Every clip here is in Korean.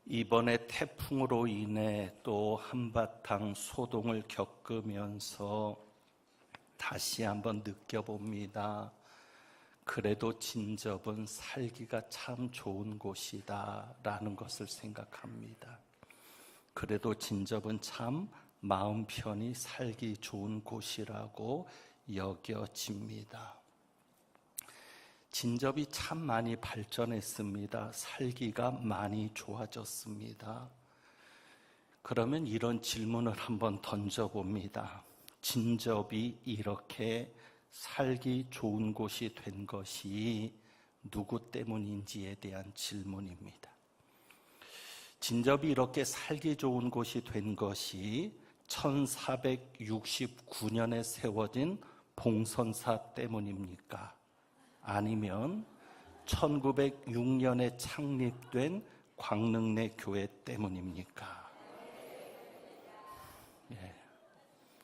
이번에 태풍으로 인해 또 한바탕 소동을 겪으면서 다시 한번 느껴봅니다. 그래도 진접은 살기가 참 좋은 곳이다 라는 것을 생각합니다. 그래도 진접은 참 마음 편히 살기 좋은 곳이라고 여겨집니다. 진접이 참 많이 발전했습니다. 살기가 많이 좋아졌습니다. 그러면 이런 질문을 한번 던져봅니다. 진접이 이렇게 살기 좋은 곳이 된 것이 누구 때문인지에 대한 질문입니다. 진접이 이렇게 살기 좋은 곳이 된 것이 1469년에 세워진 봉선사 때문입니까? 아니면 1906년에 창립된 광릉내 교회 때문입니까?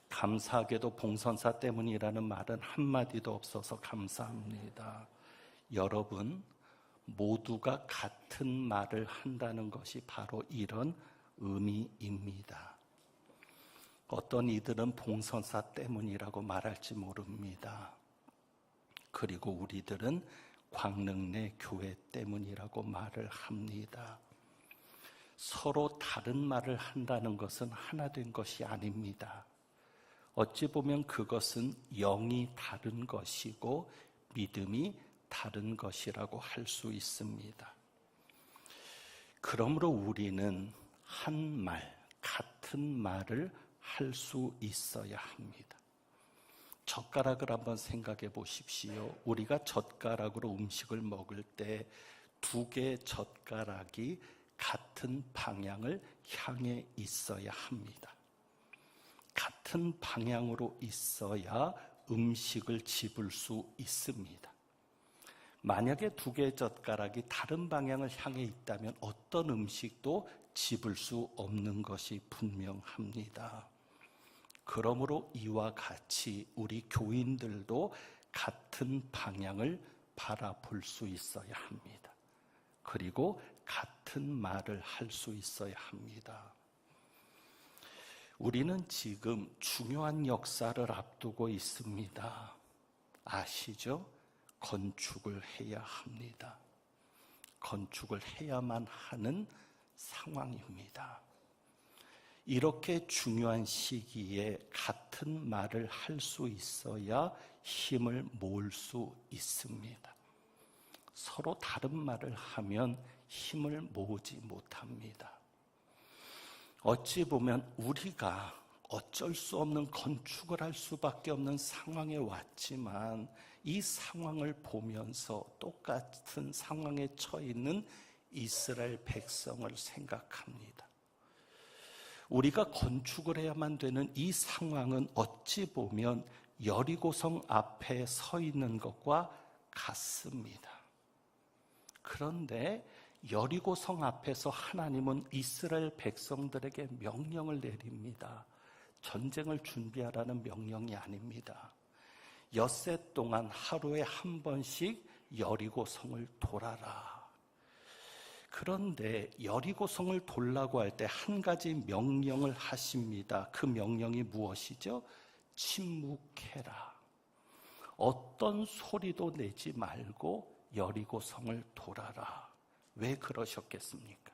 감사하게도 봉선사 때문이라는 말은 한마디도 없어서 감사합니다. 여러분, 모두가 같은 말을 한다는 것이 바로 이런 의미입니다. 어떤 이들은 봉선사 때문이라고 말할지 모릅니다. 그리고 우리들은 광릉내 교회 때문이라고 말을 합니다. 서로 다른 말을 한다는 것은 하나 된 것이 아닙니다. 어찌 보면 그것은 영이 다른 것이고 믿음이 다른 것이라고 할 수 있습니다. 그러므로 우리는 한 말, 같은 말을 할 수 있어야 합니다. 젓가락을 한번 생각해 보십시오. 우리가 젓가락으로 음식을 먹을 때 두 개의 젓가락이 같은 방향을 향해 있어야 합니다. 같은 방향으로 있어야 음식을 집을 수 있습니다. 만약에 두 개의 젓가락이 다른 방향을 향해 있다면 어떤 음식도 집을 수 없는 것이 분명합니다. 그러므로 이와 같이 우리 교인들도 같은 방향을 바라볼 수 있어야 합니다. 그리고 같은 말을 할 수 있어야 합니다. 우리는 지금 중요한 역사를 앞두고 있습니다. 아시죠? 건축을 해야 합니다. 건축을 해야만 하는 상황입니다. 이렇게 중요한 시기에 같은 말을 할 수 있어야 힘을 모을 수 있습니다. 서로 다른 말을 하면 힘을 모으지 못합니다. 어찌 보면 우리가 어쩔 수 없는 건축을 할 수밖에 없는 상황에 왔지만 이 상황을 보면서 똑같은 상황에 처해 있는 이스라엘 백성을 생각합니다. 우리가 건축을 해야만 되는 이 상황은 어찌 보면 여리고성 앞에 서 있는 것과 같습니다. 그런데 여리고성 앞에서 하나님은 이스라엘 백성들에게 명령을 내립니다. 전쟁을 준비하라는 명령이 아닙니다. 엿새 동안 하루에 한 번씩 여리고성을 돌아라. 그런데 여리고성을 돌라고 할 때 한 가지 명령을 하십니다. 그 명령이 무엇이죠? 침묵해라. 어떤 소리도 내지 말고 여리고성을 돌아라. 왜 그러셨겠습니까?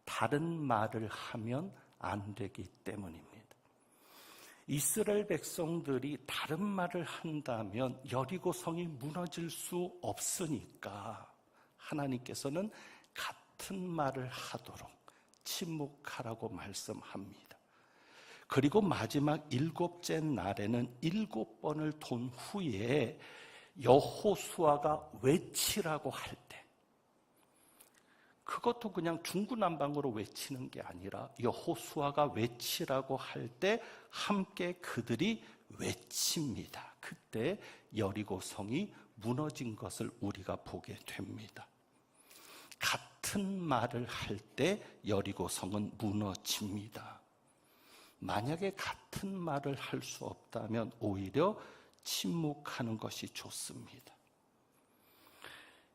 다른 말을 하면 안 되기 때문입니다. 이스라엘 백성들이 다른 말을 한다면 여리고성이 무너질 수 없으니까 하나님께서는 같은 말을 하도록 침묵하라고 말씀합니다. 그리고 마지막 7째 날에는 7번을 돈 후에 여호수아가 외치라고 할 때, 그것도 그냥 중구난방으로 외치는 게 아니라 여호수아가 외치라고 할 때 함께 그들이 외칩니다. 그때 여리고성이 무너진 것을 우리가 보게 됩니다. 같은 말을 할 때 여리고성은 무너집니다. 만약에 같은 말을 할 수 없다면 오히려 침묵하는 것이 좋습니다.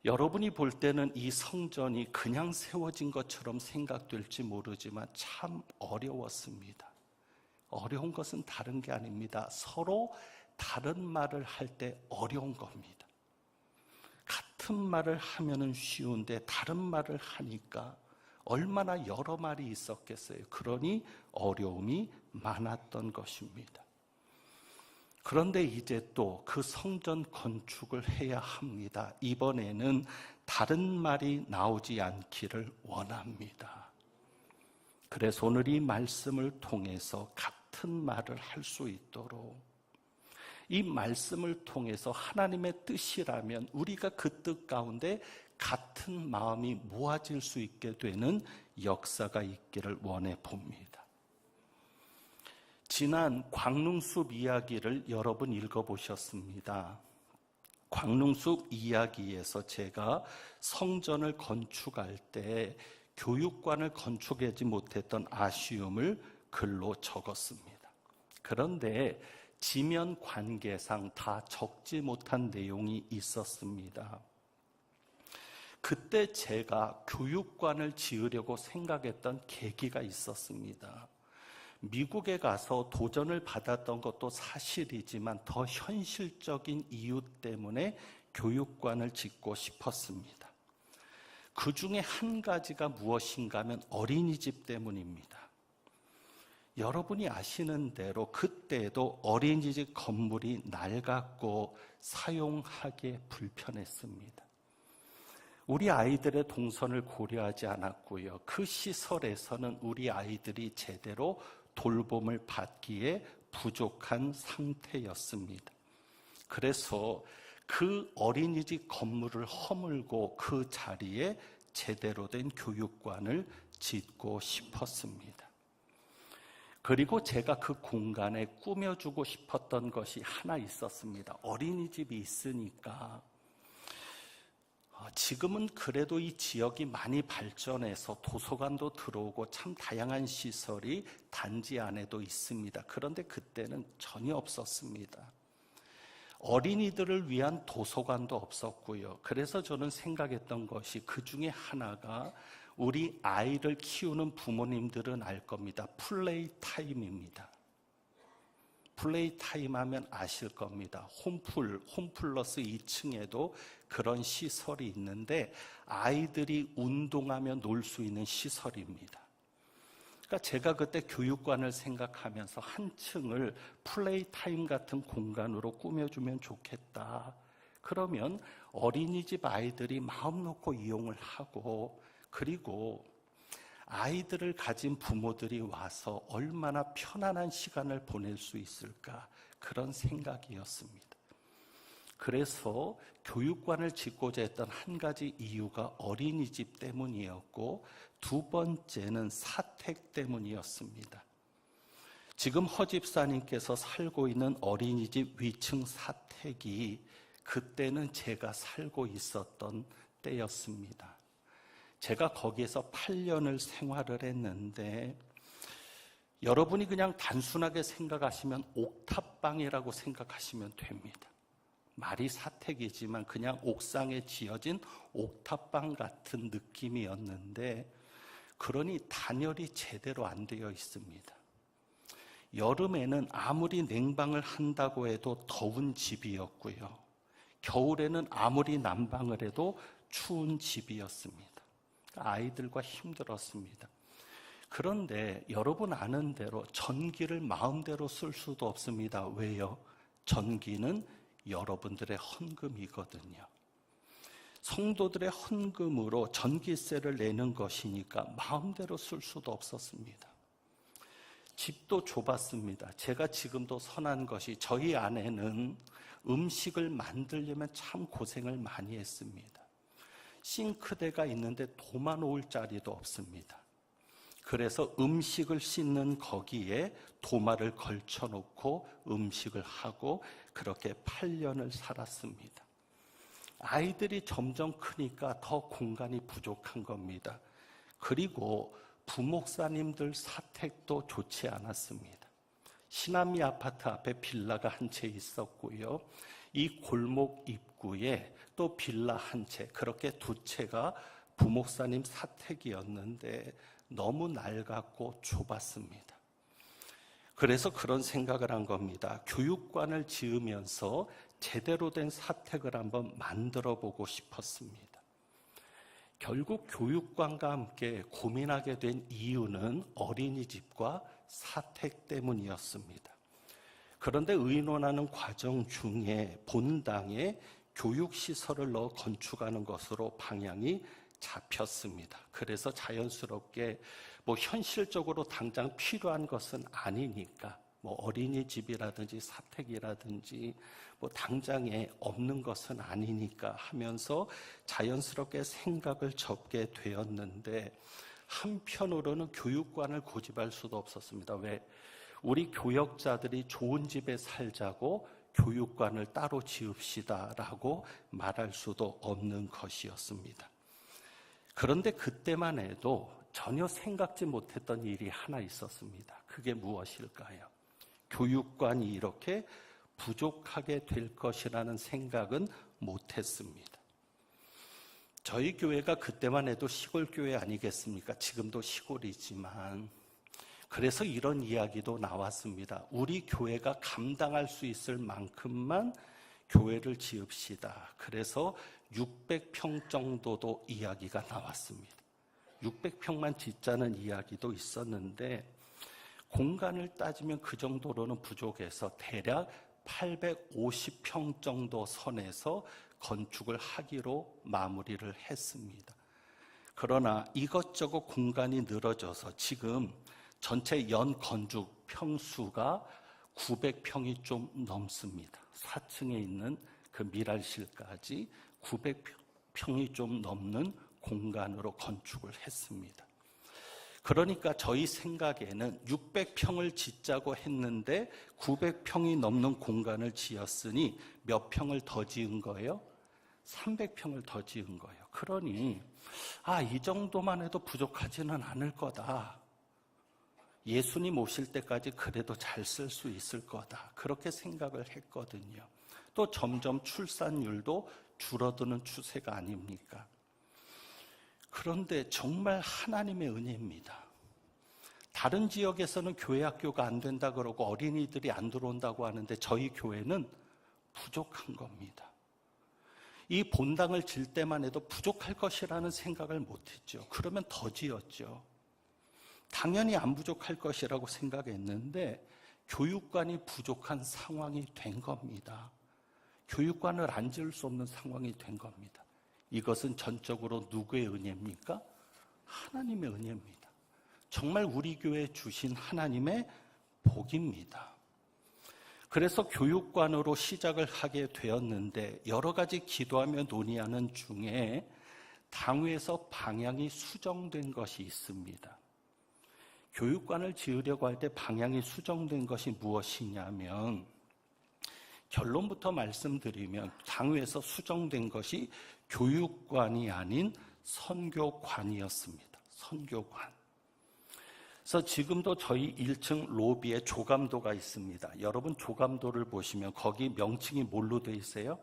여러분이 볼 때는 이 성전이 그냥 세워진 것처럼 생각될지 모르지만 참 어려웠습니다. 어려운 것은 다른 게 아닙니다. 서로 다른 말을 할 때 어려운 겁니다. 같은 말을 하면은 쉬운데 다른 말을 하니까 얼마나 여러 말이 있었겠어요. 그러니 어려움이 많았던 것입니다. 그런데 이제 또 그 성전 건축을 해야 합니다. 이번에는 다른 말이 나오지 않기를 원합니다. 그래서 오늘 이 말씀을 통해서 같은 말을 할 수 있도록, 이 말씀을 통해서 하나님의 뜻이라면 우리가 그 뜻 가운데 같은 마음이 모아질 수 있게 되는 역사가 있기를 원해 봅니다. 지난 광능숲 이야기를 여러분 읽어보셨습니다. 광능숲 이야기에서 제가 성전을 건축할 때 교육관을 건축하지 못했던 아쉬움을 글로 적었습니다. 그런데 지면 관계상 다 적지 못한 내용이 있었습니다. 그때 제가 교육관을 지으려고 생각했던 계기가 있었습니다. 미국에 가서 도전을 받았던 것도 사실이지만 더 현실적인 이유 때문에 교육관을 짓고 싶었습니다. 그 중에 한 가지가 무엇인가 하면 어린이집 때문입니다. 여러분이 아시는 대로 그때도 어린이집 건물이 낡았고 사용하기 불편했습니다. 우리 아이들의 동선을 고려하지 않았고요. 그 시설에서는 우리 아이들이 제대로 돌봄을 받기에 부족한 상태였습니다. 그래서 그 어린이집 건물을 허물고 그 자리에 제대로 된 교육관을 짓고 싶었습니다. 그리고 제가 그 공간에 꾸며주고 싶었던 것이 하나 있었습니다. 어린이집이 있으니까 지금은 그래도 이 지역이 많이 발전해서 도서관도 들어오고 참 다양한 시설이 단지 안에도 있습니다. 그런데 그때는 전혀 없었습니다. 어린이들을 위한 도서관도 없었고요. 그래서 저는 생각했던 것이 그 중에 하나가 우리 아이를 키우는 부모님들은 알 겁니다. 플레이 타임입니다. 플레이 타임 하면 아실 겁니다. 홈플러스 2층에도 그런 시설이 있는데 아이들이 운동하며 놀 수 있는 시설입니다. 그러니까 제가 그때 교육관을 생각하면서 한 층을 플레이 타임 같은 공간으로 꾸며주면 좋겠다. 그러면 어린이집 아이들이 마음 놓고 이용을 하고, 그리고 아이들을 가진 부모들이 와서 얼마나 편안한 시간을 보낼 수 있을까, 그런 생각이었습니다. 그래서 교육관을 짓고자 했던 한 가지 이유가 어린이집 때문이었고, 두 번째는 사택 때문이었습니다. 지금 허 집사님께서 살고 있는 어린이집 위층 사택이 그때는 제가 살고 있었던 때였습니다. 제가 거기에서 8년을 생활을 했는데, 여러분이 그냥 단순하게 생각하시면 옥탑방이라고 생각하시면 됩니다. 말이 사택이지만 그냥 옥상에 지어진 옥탑방 같은 느낌이었는데, 그러니 단열이 제대로 안 되어 있습니다. 여름에는 아무리 냉방을 한다고 해도 더운 집이었고요. 겨울에는 아무리 난방을 해도 추운 집이었습니다. 아이들과 힘들었습니다. 그런데 여러분 아는 대로 전기를 마음대로 쓸 수도 없습니다. 왜요? 전기는 여러분들의 헌금이거든요. 성도들의 헌금으로 전기세를 내는 것이니까 마음대로 쓸 수도 없었습니다. 집도 좁았습니다. 제가 지금도 선한 것이, 저희 아내는 음식을 만들려면 참 고생을 많이 했습니다. 싱크대가 있는데 도마 놓을 자리도 없습니다. 그래서 음식을 씻는 거기에 도마를 걸쳐놓고 음식을 하고 그렇게 8년을 살았습니다. 아이들이 점점 크니까 더 공간이 부족한 겁니다. 그리고 부목사님들 사택도 좋지 않았습니다. 시남리 아파트 앞에 빌라가 한 채 있었고요. 이 골목 입구에 또 빌라 한 채, 그렇게 두 채가 부목사님 사택이었는데 너무 낡았고 좁았습니다. 그래서 그런 생각을 한 겁니다. 교육관을 지으면서 제대로 된 사택을 한번 만들어 보고 싶었습니다. 결국 교육관과 함께 고민하게 된 이유는 어린이집과 사택 때문이었습니다. 그런데 의논하는 과정 중에 본당에 교육시설을 넣어 건축하는 것으로 방향이 잡혔습니다. 그래서 자연스럽게 현실적으로 당장 필요한 것은 아니니까 어린이집이라든지 사택이라든지 당장에 없는 것은 아니니까 하면서 자연스럽게 생각을 접게 되었는데, 한편으로는 교육관을 고집할 수도 없었습니다. 왜? 우리 교역자들이 좋은 집에 살자고 교육관을 따로 지읍시다라고 말할 수도 없는 것이었습니다. 그런데 그때만 해도 전혀 생각지 못했던 일이 하나 있었습니다. 그게 무엇일까요? 교육관이 이렇게 부족하게 될 것이라는 생각은 못했습니다. 저희 교회가 그때만 해도 시골 교회 아니겠습니까? 지금도 시골이지만. 그래서 이런 이야기도 나왔습니다. 우리 교회가 감당할 수 있을 만큼만 교회를 지읍시다. 그래서 600평 정도도 이야기가 나왔습니다. 600평만 짓자는 이야기도 있었는데, 공간을 따지면 그 정도로는 부족해서 대략 850평 정도 선에서 건축을 하기로 마무리를 했습니다. 그러나 이것저것 공간이 늘어져서 지금 전체 연 건축 평수가 900평이 좀 넘습니다. 4층에 있는 그 미랄실까지 900평이 좀 넘는 공간으로 건축을 했습니다. 그러니까 저희 생각에는 600평을 짓자고 했는데 900평이 넘는 공간을 지었으니 몇 평을 더 지은 거예요? 300평을 더 지은 거예요. 그러니 이 정도만 해도 부족하지는 않을 거다. 예수님 오실 때까지 그래도 잘 쓸 수 있을 거다. 그렇게 생각을 했거든요. 또 점점 출산율도 줄어드는 추세가 아닙니까? 그런데 정말 하나님의 은혜입니다. 다른 지역에서는 교회 학교가 안 된다 그러고 어린이들이 안 들어온다고 하는데 저희 교회는 부족한 겁니다. 이 본당을 질 때만 해도 부족할 것이라는 생각을 못했죠. 그러면 더 지었죠. 당연히 안 부족할 것이라고 생각했는데 교육관이 부족한 상황이 된 겁니다. 교육관을 안 지을 수 없는 상황이 된 겁니다. 이것은 전적으로 누구의 은혜입니까? 하나님의 은혜입니다. 정말 우리 교회에 주신 하나님의 복입니다. 그래서 교육관으로 시작을 하게 되었는데 여러 가지 기도하며 논의하는 중에 당회에서 방향이 수정된 것이 있습니다. 교육관을 지으려고 할 때 방향이 수정된 것이 무엇이냐면, 결론부터 말씀드리면 당회에서 수정된 것이 교육관이 아닌 선교관이었습니다. 선교관. 그래서 지금도 저희 1층 로비에 조감도가 있습니다. 여러분 조감도를 보시면 거기 명칭이 뭘로 돼 있어요?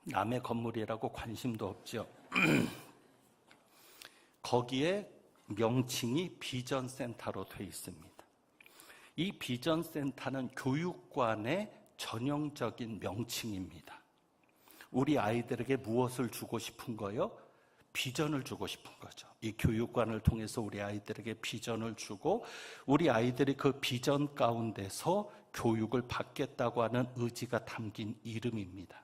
남의 건물이라고 관심도 없죠. 거기에 명칭이 비전센터로 돼 있습니다. 이 비전센터는 교육관의 전형적인 명칭입니다. 우리 아이들에게 무엇을 주고 싶은 거요? 비전을 주고 싶은 거죠. 이 교육관을 통해서 우리 아이들에게 비전을 주고 우리 아이들이 그 비전 가운데서 교육을 받겠다고 하는 의지가 담긴 이름입니다.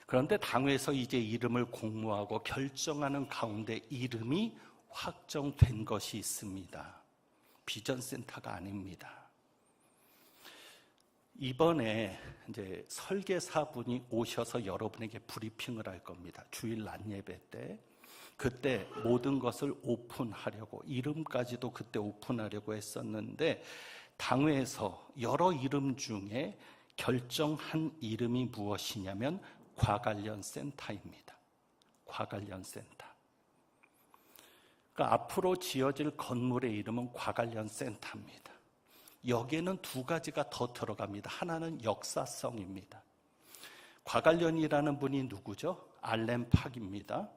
그런데 당회에서 이제 이름을 공모하고 결정하는 가운데 이름이 확정된 것이 있습니다. 비전센터가 아닙니다. 이번에 이제 설계사분이 오셔서 여러분에게 브리핑을 할 겁니다. 주일 낮 예배 때. 그때 모든 것을 오픈하려고, 이름까지도 그때 오픈하려고 했었는데 당회에서 여러 이름 중에 결정한 이름이 무엇이냐면 과관련 센터입니다. 과관련 센터. 그러니까 앞으로 지어질 건물의 이름은 과관련 센터입니다. 여기에는 두 가지가 더 들어갑니다. 하나는 역사성입니다. 과관련이라는 분이 누구죠? 알렌 팍입니다.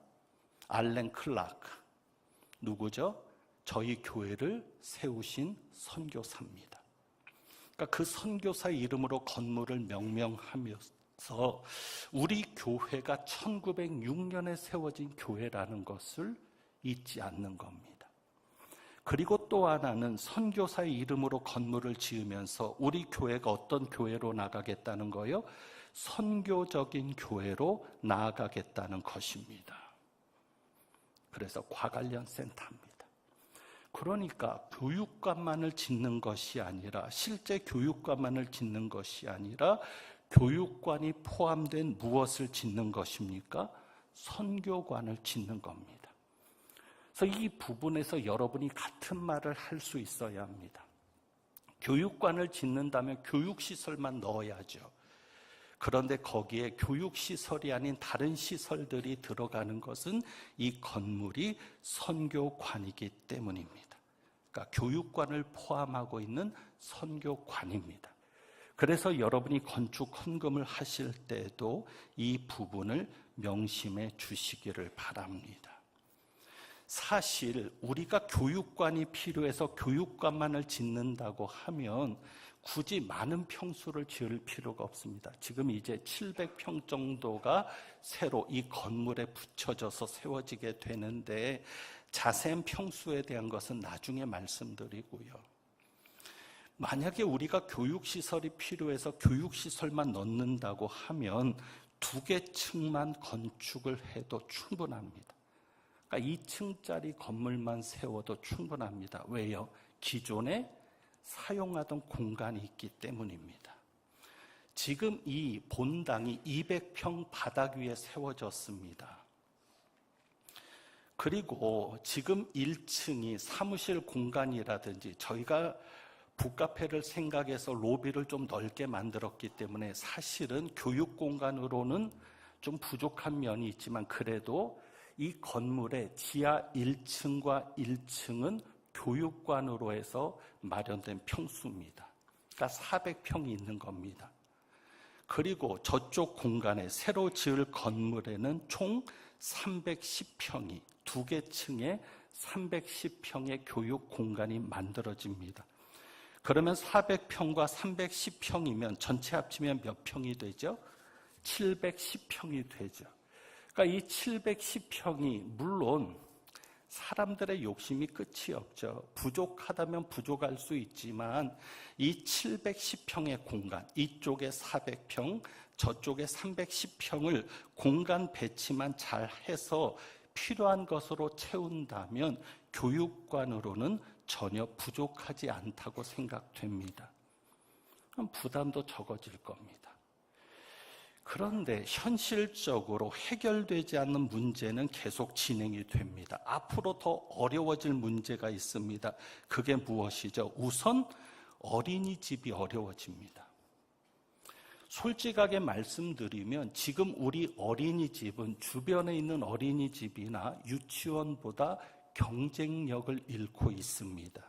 알렌 클라크. 누구죠? 저희 교회를 세우신 선교사입니다. 그러니까 그 선교사의 이름으로 건물을 명명하면서 우리 교회가 1906년에 세워진 교회라는 것을 잊지 않는 겁니다. 그리고 또 하나는 선교사의 이름으로 건물을 지으면서 우리 교회가 어떤 교회로 나가겠다는 거요? 선교적인 교회로 나아가겠다는 것입니다. 그래서 과관련 센터입니다. 그러니까 교육관만을 짓는 것이 아니라, 실제 교육관만을 짓는 것이 아니라 교육관이 포함된 무엇을 짓는 것입니까? 선교관을 짓는 겁니다. 그래서 이 부분에서 여러분이 같은 말을 할 수 있어야 합니다. 교육관을 짓는다면 교육시설만 넣어야죠. 그런데 거기에 교육시설이 아닌 다른 시설들이 들어가는 것은 이 건물이 선교관이기 때문입니다. 그러니까 교육관을 포함하고 있는 선교관입니다. 그래서 여러분이 건축 헌금을 하실 때에도 이 부분을 명심해 주시기를 바랍니다. 사실 우리가 교육관이 필요해서 교육관만을 짓는다고 하면 굳이 많은 평수를 지을 필요가 없습니다. 지금 이제 700평 정도가 새로 이 건물에 붙여져서 세워지게 되는데 자세한 평수에 대한 것은 나중에 말씀드리고요. 만약에 우리가 교육시설이 필요해서 교육시설만 넣는다고 하면 2개 층만 건축을 해도 충분합니다. 그러니까 2층짜리 건물만 세워도 충분합니다. 왜요? 기존에 사용하던 공간이 있기 때문입니다. 지금 이 본당이 200평 바닥 위에 세워졌습니다. 그리고 지금 1층이 사무실 공간이라든지 저희가 북카페를 생각해서 로비를 좀 넓게 만들었기 때문에 사실은 교육 공간으로는 좀 부족한 면이 있지만 그래도 이 건물의 지하 1층과 1층은 교육관으로 해서 마련된 평수입니다. 그러니까 400평이 있는 겁니다. 그리고 저쪽 공간에 새로 지을 건물에는 총 310평이 2개 층에 310평의 교육 공간이 만들어집니다. 그러면 400평과 310평이면 전체 합치면 몇 평이 되죠? 710평이 되죠. 그러니까 이 710평이 물론 사람들의 욕심이 끝이 없죠. 부족하다면 부족할 수 있지만 이 710평의 공간, 이쪽에 400평, 저쪽에 310평을 공간 배치만 잘 해서 필요한 것으로 채운다면 교육관으로는 전혀 부족하지 않다고 생각됩니다. 그럼 부담도 적어질 겁니다. 그런데 현실적으로 해결되지 않는 문제는 계속 진행이 됩니다. 앞으로 더 어려워질 문제가 있습니다. 그게 무엇이죠? 우선 어린이집이 어려워집니다. 솔직하게 말씀드리면 지금 우리 어린이집은 주변에 있는 어린이집이나 유치원보다 경쟁력을 잃고 있습니다.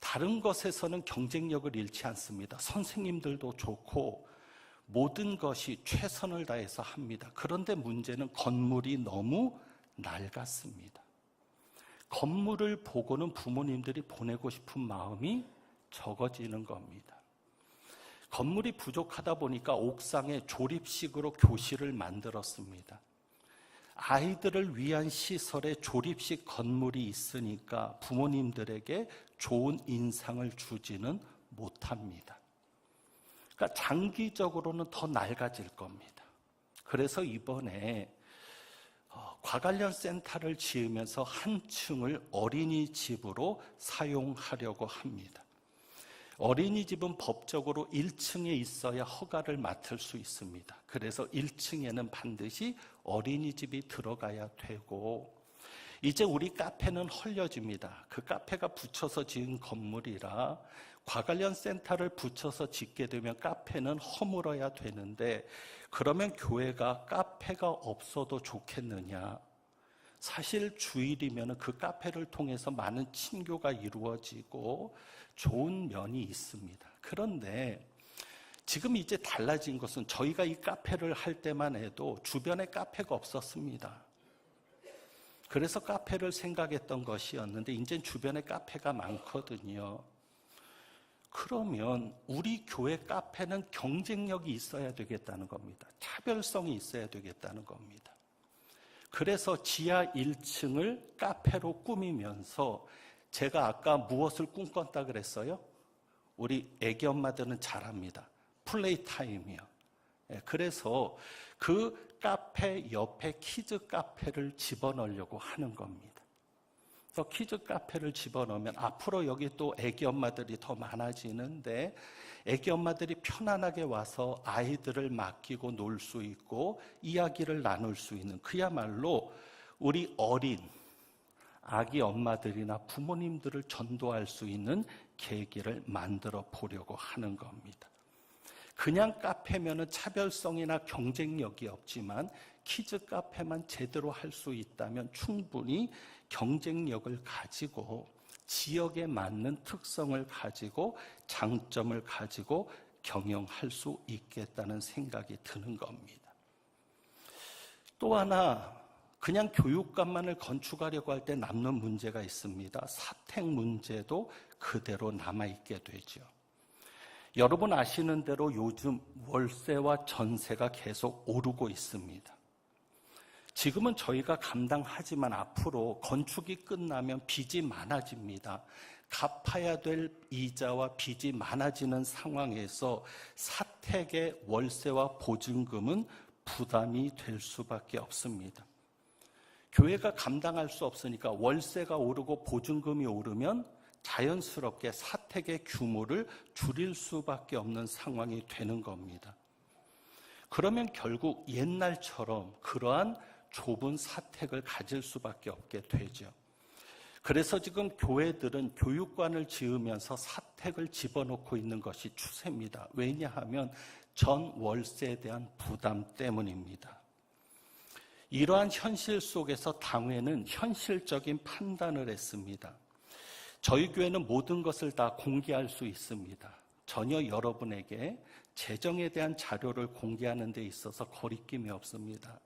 다른 것에서는 경쟁력을 잃지 않습니다. 선생님들도 좋고 모든 것이 최선을 다해서 합니다. 그런데 문제는 건물이 너무 낡았습니다. 건물을 보고는 부모님들이 보내고 싶은 마음이 적어지는 겁니다. 건물이 부족하다 보니까 옥상에 조립식으로 교실을 만들었습니다. 아이들을 위한 시설에 조립식 건물이 있으니까 부모님들에게 좋은 인상을 주지는 못합니다. 그러니까 장기적으로는 더 낡아질 겁니다. 그래서 이번에 과관련 센터를 지으면서 한 층을 어린이집으로 사용하려고 합니다. 어린이집은 법적으로 1층에 있어야 허가를 맡을 수 있습니다. 그래서 1층에는 반드시 어린이집이 들어가야 되고 이제 우리 카페는 헐려집니다. 그 카페가 붙여서 지은 건물이라 과관련 센터를 붙여서 짓게 되면 카페는 허물어야 되는데 그러면 교회가 카페가 없어도 좋겠느냐? 사실 주일이면 그 카페를 통해서 많은 친교가 이루어지고 좋은 면이 있습니다. 그런데 지금 이제 달라진 것은 저희가 이 카페를 할 때만 해도 주변에 카페가 없었습니다. 그래서 카페를 생각했던 것이었는데 이제 주변에 카페가 많거든요. 그러면 우리 교회 카페는 경쟁력이 있어야 되겠다는 겁니다. 차별성이 있어야 되겠다는 겁니다. 그래서 지하 1층을 카페로 꾸미면서 제가 아까 무엇을 꿈꿨다 그랬어요? 우리 애기 엄마들은 잘 압니다. 플레이 타임이요. 그래서 그 카페 옆에 키즈 카페를 집어넣으려고 하는 겁니다. 그래서 키즈 카페를 집어넣으면 앞으로 여기 또 애기 엄마들이 더 많아지는데 애기 엄마들이 편안하게 와서 아이들을 맡기고 놀 수 있고 이야기를 나눌 수 있는 그야말로 우리 어린 아기 엄마들이나 부모님들을 전도할 수 있는 계기를 만들어 보려고 하는 겁니다. 그냥 카페면은 차별성이나 경쟁력이 없지만 키즈 카페만 제대로 할 수 있다면 충분히 경쟁력을 가지고 지역에 맞는 특성을 가지고 장점을 가지고 경영할 수 있겠다는 생각이 드는 겁니다. 또 하나 그냥 교육관만을 건축하려고 할 때 남는 문제가 있습니다. 사택 문제도 그대로 남아있게 되죠. 여러분 아시는 대로 요즘 월세와 전세가 계속 오르고 있습니다. 지금은 저희가 감당하지만 앞으로 건축이 끝나면 빚이 많아집니다. 갚아야 될 이자와 빚이 많아지는 상황에서 사택의 월세와 보증금은 부담이 될 수밖에 없습니다. 교회가 감당할 수 없으니까 월세가 오르고 보증금이 오르면 자연스럽게 사택의 규모를 줄일 수밖에 없는 상황이 되는 겁니다. 그러면 결국 옛날처럼 그러한 좁은 사택을 가질 수밖에 없게 되죠. 그래서 지금 교회들은 교육관을 지으면서 사택을 집어넣고 있는 것이 추세입니다. 왜냐하면 전 월세에 대한 부담 때문입니다. 이러한 현실 속에서 당회는 현실적인 판단을 했습니다. 저희 교회는 모든 것을 다 공개할 수 있습니다. 전혀 여러분에게 재정에 대한 자료를 공개하는 데 있어서 거리낌이 없습니다.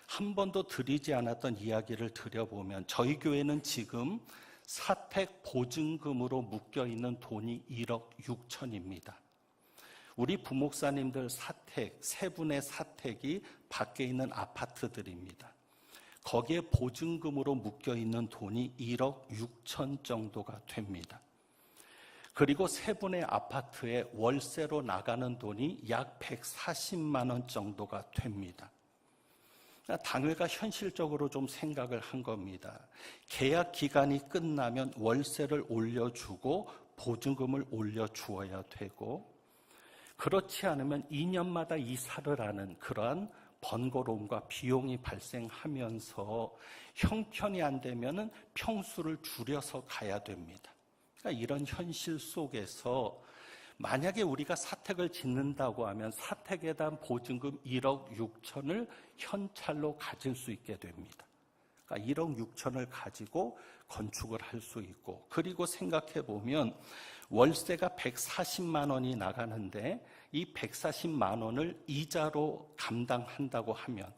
한 번도 드리지 않았던 이야기를 드려보면 저희 교회는 지금 사택 보증금으로 묶여있는 돈이 1억 6천입니다. 우리 부목사님들 사택, 세 분의 사택이 밖에 있는 아파트들입니다. 거기에 보증금으로 묶여있는 돈이 1억 6천 정도가 됩니다. 그리고 세 분의 아파트에 월세로 나가는 돈이 약 140만 원 정도가 됩니다. 당회가 현실적으로 좀 생각을 한 겁니다. 계약 기간이 끝나면 월세를 올려주고 보증금을 올려주어야 되고 그렇지 않으면 2년마다 이사를 하는 그러한 번거로움과 비용이 발생하면서 형편이 안 되면 평수를 줄여서 가야 됩니다. 그러니까 이런 현실 속에서 만약에 우리가 사택을 짓는다고 하면 사택에 대한 보증금 1억 6천을 현찰로 가질 수 있게 됩니다. 그러니까 1억 6천을 가지고 건축을 할 수 있고 그리고 생각해 보면 월세가 140만 원이 나가는데 이 140만 원을 이자로 감당한다고 하면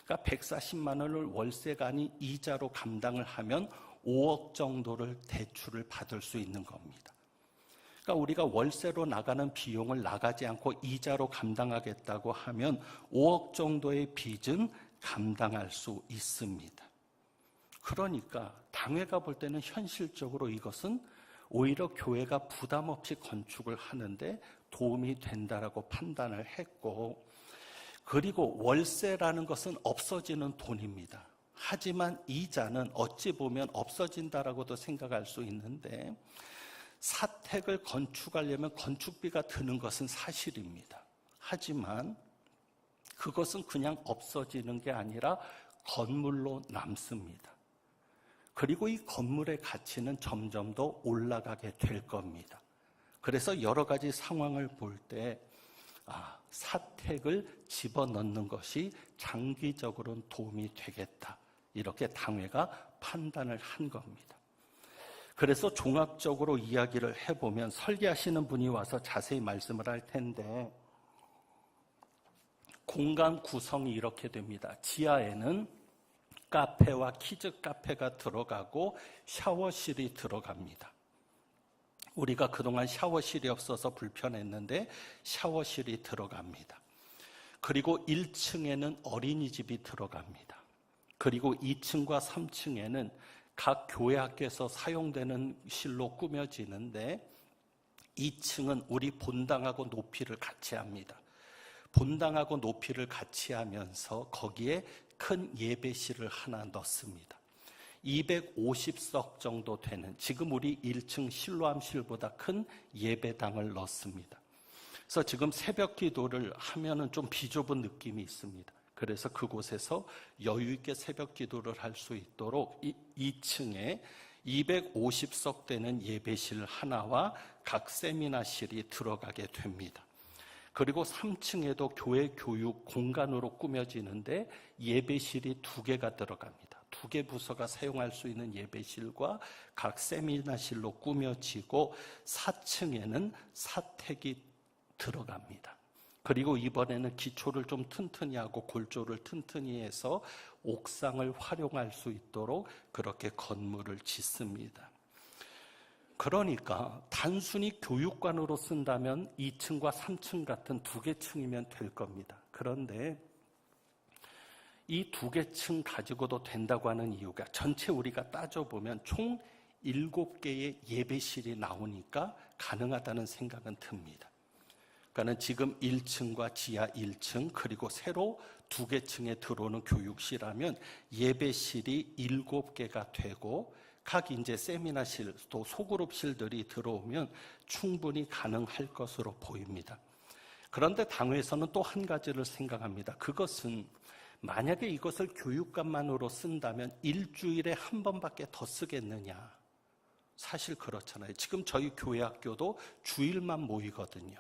그러니까 140만 원을 월세가 아닌 이자로 감당을 하면 5억 정도를 대출을 받을 수 있는 겁니다. 그러니까 우리가 월세로 나가는 비용을 나가지 않고 이자로 감당하겠다고 하면 5억 정도의 빚은 감당할 수 있습니다. 그러니까 당회가 볼 때는 현실적으로 이것은 오히려 교회가 부담 없이 건축을 하는데 도움이 된다라고 판단을 했고 그리고 월세라는 것은 없어지는 돈입니다. 하지만 이자는 어찌 보면 없어진다라고도 생각할 수 있는데 사택을 건축하려면 건축비가 드는 것은 사실입니다. 하지만 그것은 그냥 없어지는 게 아니라 건물로 남습니다. 그리고 이 건물의 가치는 점점 더 올라가게 될 겁니다. 그래서 여러 가지 상황을 볼 때 사택을 집어넣는 것이 장기적으로는 도움이 되겠다. 이렇게 당회가 판단을 한 겁니다. 그래서 종합적으로 이야기를 해보면 설계하시는 분이 와서 자세히 말씀을 할 텐데, 공간 구성이 이렇게 됩니다. 지하에는 카페와 키즈 카페가 들어가고 샤워실이 들어갑니다. 우리가 그동안 샤워실이 없어서 불편했는데 샤워실이 들어갑니다. 그리고 1층에는 어린이집이 들어갑니다. 그리고 2층과 3층에는 각 교회 학교에서 사용되는 실로 꾸며지는데 2층은 우리 본당하고 높이를 같이 합니다. 본당하고 높이를 같이 하면서 거기에 큰 예배실을 하나 넣습니다. 250석 정도 되는, 지금 우리 1층 실로암실보다 큰 예배당을 넣습니다. 그래서 지금 새벽 기도를 하면은 좀 비좁은 느낌이 있습니다. 그래서 그곳에서 여유 있게 새벽 기도를 할 수 있도록 2층에 250석 되는 예배실 하나와 각 세미나실이 들어가게 됩니다. 그리고 3층에도 교회 교육 공간으로 꾸며지는데 예배실이 2개가 들어갑니다. 2개 부서가 사용할 수 있는 예배실과 각 세미나실로 꾸며지고 4층에는 사택이 들어갑니다. 그리고 이번에는 기초를 좀 튼튼히 하고 골조를 튼튼히 해서 옥상을 활용할 수 있도록 그렇게 건물을 짓습니다. 그러니까 단순히 교육관으로 쓴다면 2층과 3층 같은 2개 층이면 될 겁니다. 그런데 이 2개 층 가지고도 된다고 하는 이유가 전체 우리가 따져보면 총 7개의 예배실이 나오니까 가능하다는 생각은 듭니다. 그러니까 지금 1층과 지하 1층 그리고 새로 2개 층에 들어오는 교육실하면 예배실이 7개가 되고 각 이제 세미나실 또 소그룹실들이 들어오면 충분히 가능할 것으로 보입니다. 그런데 당회에서는 또 한 가지를 생각합니다. 그것은 만약에 이것을 교육관만으로 쓴다면 일주일에 한 번밖에 더 쓰겠느냐. 사실 그렇잖아요. 지금 저희 교회 학교도 주일만 모이거든요.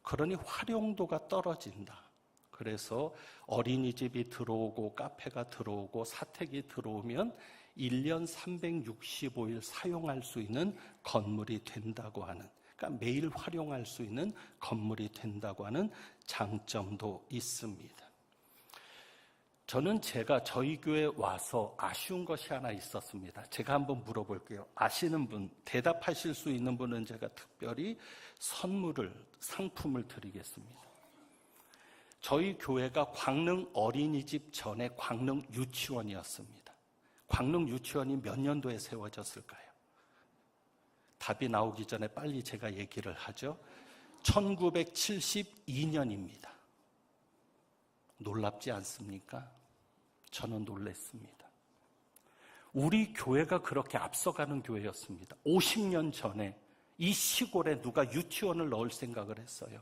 그러니 활용도가 떨어진다. 그래서 어린이집이 들어오고 카페가 들어오고 사택이 들어오면 1년 365일 사용할 수 있는 건물이 된다고 하는, 그러니까 매일 활용할 수 있는 건물이 된다고 하는 장점도 있습니다. 저는 제가 저희 교회에 와서 아쉬운 것이 하나 있었습니다. 제가 한번 물어볼게요. 아시는 분, 대답하실 수 있는 분은 제가 특별히 상품을 드리겠습니다. 저희 교회가 광릉 어린이집 전에 광릉 유치원이었습니다. 광릉 유치원이 몇 년도에 세워졌을까요? 답이 나오기 전에 빨리 제가 얘기를 하죠. 1972년입니다. 놀랍지 않습니까? 저는 놀랐습니다. 우리 교회가 그렇게 앞서가는 교회였습니다. 50년 전에 이 시골에 누가 유치원을 넣을 생각을 했어요.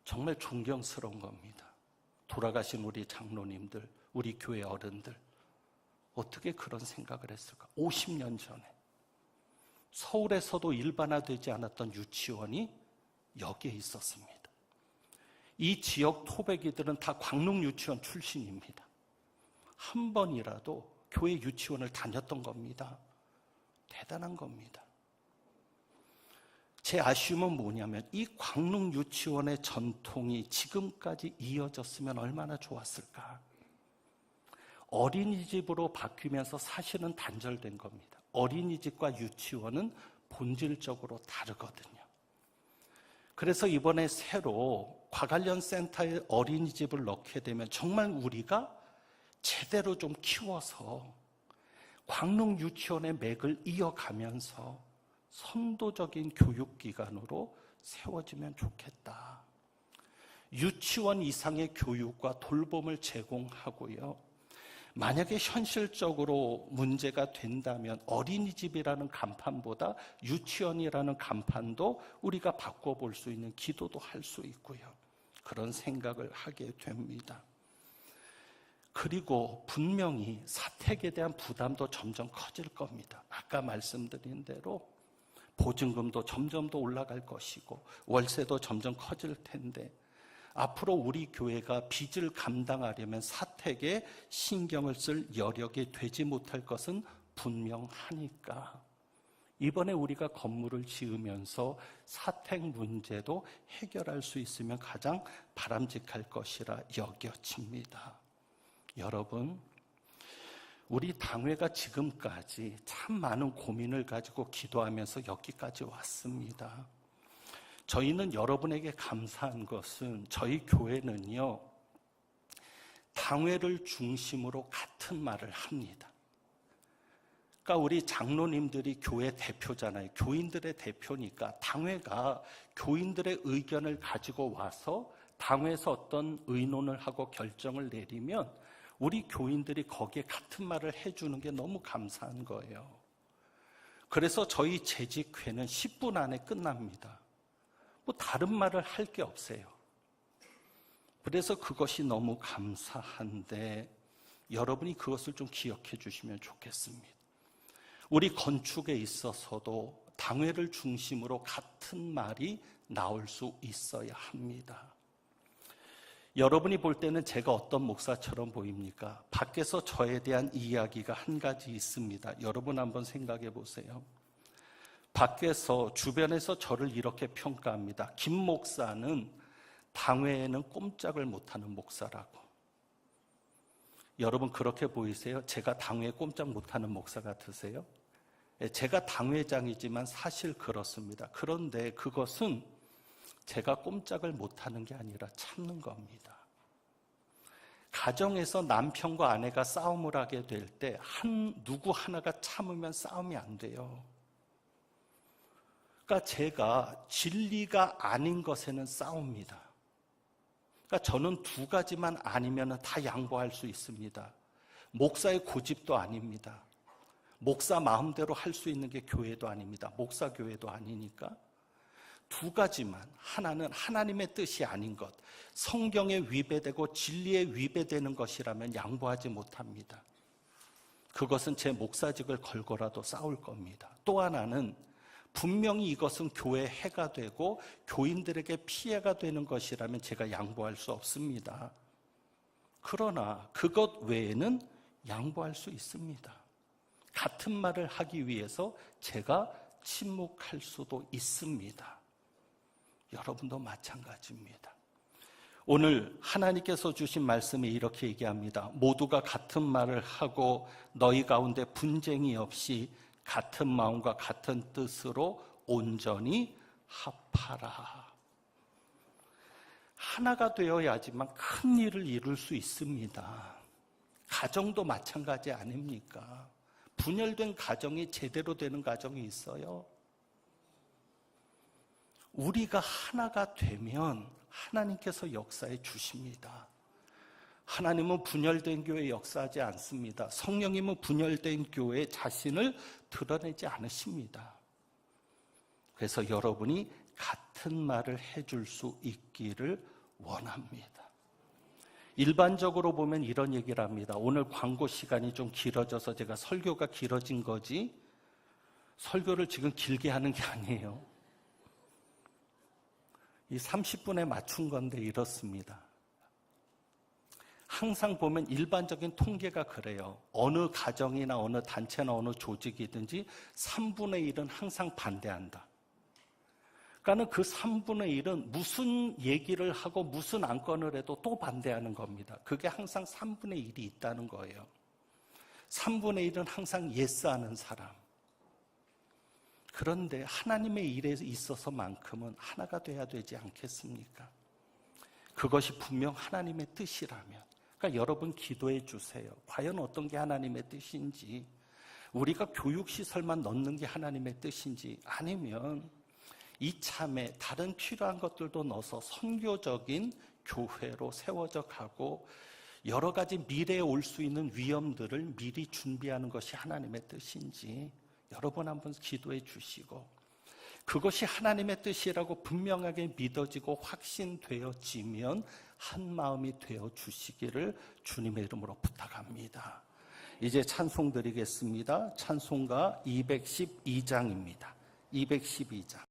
정말 존경스러운 겁니다. 돌아가신 우리 장로님들, 우리 교회 어른들 어떻게 그런 생각을 했을까? 50년 전에 서울에서도 일반화되지 않았던 유치원이 여기에 있었습니다. 이 지역 토백이들은 다 광릉 유치원 출신입니다. 한 번이라도 교회 유치원을 다녔던 겁니다. 대단한 겁니다. 제 아쉬움은 뭐냐면 이 광릉 유치원의 전통이 지금까지 이어졌으면 얼마나 좋았을까. 어린이집으로 바뀌면서 사실은 단절된 겁니다. 어린이집과 유치원은 본질적으로 다르거든요. 그래서 이번에 새로 과관련 센터에 어린이집을 넣게 되면 정말 우리가 제대로 좀 키워서 광릉 유치원의 맥을 이어가면서 선도적인 교육기관으로 세워지면 좋겠다. 유치원 이상의 교육과 돌봄을 제공하고요. 만약에 현실적으로 문제가 된다면 어린이집이라는 간판보다 유치원이라는 간판도 우리가 바꿔볼 수 있는 기도도 할 수 있고요. 그런 생각을 하게 됩니다. 그리고 분명히 사택에 대한 부담도 점점 커질 겁니다. 아까 말씀드린 대로 보증금도 점점 더 올라갈 것이고 월세도 점점 커질 텐데 앞으로 우리 교회가 빚을 감당하려면 사택에 신경을 쓸 여력이 되지 못할 것은 분명하니까 이번에 우리가 건물을 지으면서 사택 문제도 해결할 수 있으면 가장 바람직할 것이라 여겨집니다. 여러분, 우리 당회가 지금까지 참 많은 고민을 가지고 기도하면서 여기까지 왔습니다. 저희는 여러분에게 감사한 것은 저희 교회는요, 당회를 중심으로 같은 말을 합니다. 그러니까 우리 장로님들이 교회 대표잖아요. 교인들의 대표니까 당회가 교인들의 의견을 가지고 와서 당회에서 어떤 의논을 하고 결정을 내리면 우리 교인들이 거기에 같은 말을 해주는 게 너무 감사한 거예요. 그래서 저희 재직회는 10분 안에 끝납니다. 뭐 다른 말을 할 게 없어요. 그래서 그것이 너무 감사한데 여러분이 그것을 좀 기억해 주시면 좋겠습니다. 우리 건축에 있어서도 당회를 중심으로 같은 말이 나올 수 있어야 합니다. 여러분이 볼 때는 제가 어떤 목사처럼 보입니까? 밖에서 저에 대한 이야기가 한 가지 있습니다. 여러분 한번 생각해 보세요. 밖에서 주변에서 저를 이렇게 평가합니다. 김 목사는 당회에는 꼼짝을 못하는 목사라고. 여러분 그렇게 보이세요? 제가 당회에 꼼짝 못하는 목사 같으세요? 제가 당회장이지만 사실 그렇습니다. 그런데 그것은 제가 꼼짝을 못하는 게 아니라 참는 겁니다. 가정에서 남편과 아내가 싸움을 하게 될 때 누구 하나가 참으면 싸움이 안 돼요. 그러니까 제가 진리가 아닌 것에는 싸웁니다. 그러니까 저는 두 가지만 아니면 다 양보할 수 있습니다. 목사의 고집도 아닙니다. 목사 마음대로 할 수 있는 게 교회도 아닙니다. 목사 교회도 아니니까. 두 가지만, 하나는 하나님의 뜻이 아닌 것, 성경에 위배되고 진리에 위배되는 것이라면 양보하지 못합니다. 그것은 제 목사직을 걸고라도 싸울 겁니다. 또 하나는 분명히 이것은 교회에 해가 되고 교인들에게 피해가 되는 것이라면 제가 양보할 수 없습니다. 그러나 그것 외에는 양보할 수 있습니다. 같은 말을 하기 위해서 제가 침묵할 수도 있습니다. 여러분도 마찬가지입니다. 오늘 하나님께서 주신 말씀에 이렇게 얘기합니다. 모두가 같은 말을 하고 너희 가운데 분쟁이 없이 같은 마음과 같은 뜻으로 온전히 합하라. 하나가 되어야지만 큰 일을 이룰 수 있습니다. 가정도 마찬가지 아닙니까? 분열된 가정이 제대로 되는 가정이 있어요. 우리가 하나가 되면 하나님께서 역사해 주십니다. 하나님은 분열된 교회에 역사하지 않습니다. 성령님은 분열된 교회에 자신을 드러내지 않으십니다. 그래서 여러분이 같은 말을 해줄 수 있기를 원합니다. 일반적으로 보면 이런 얘기를 합니다. 오늘 광고 시간이 좀 길어져서 제가 설교가 길어진 거지 설교를 지금 길게 하는 게 아니에요. 이 30분에 맞춘 건데 이렇습니다. 항상 보면 일반적인 통계가 그래요. 어느 가정이나 어느 단체나 어느 조직이든지 3분의 1은 항상 반대한다. 그러니까 그 3분의 1은 무슨 얘기를 하고 무슨 안건을 해도 또 반대하는 겁니다. 그게 항상 3분의 1이 있다는 거예요. 3분의 1은 항상 예스하는 사람. 그런데 하나님의 일에 있어서만큼은 하나가 돼야 되지 않겠습니까? 그것이 분명 하나님의 뜻이라면. 그러니까 여러분 기도해 주세요. 과연 어떤 게 하나님의 뜻인지, 우리가 교육시설만 넣는 게 하나님의 뜻인지, 아니면 이참에 다른 필요한 것들도 넣어서 선교적인 교회로 세워져 가고 여러 가지 미래에 올 수 있는 위험들을 미리 준비하는 것이 하나님의 뜻인지 여러분 한번 기도해 주시고, 그것이 하나님의 뜻이라고 분명하게 믿어지고 확신되어지면 한 마음이 되어 주시기를 주님의 이름으로 부탁합니다. 이제 찬송 드리겠습니다. 찬송가 212장입니다. 212장.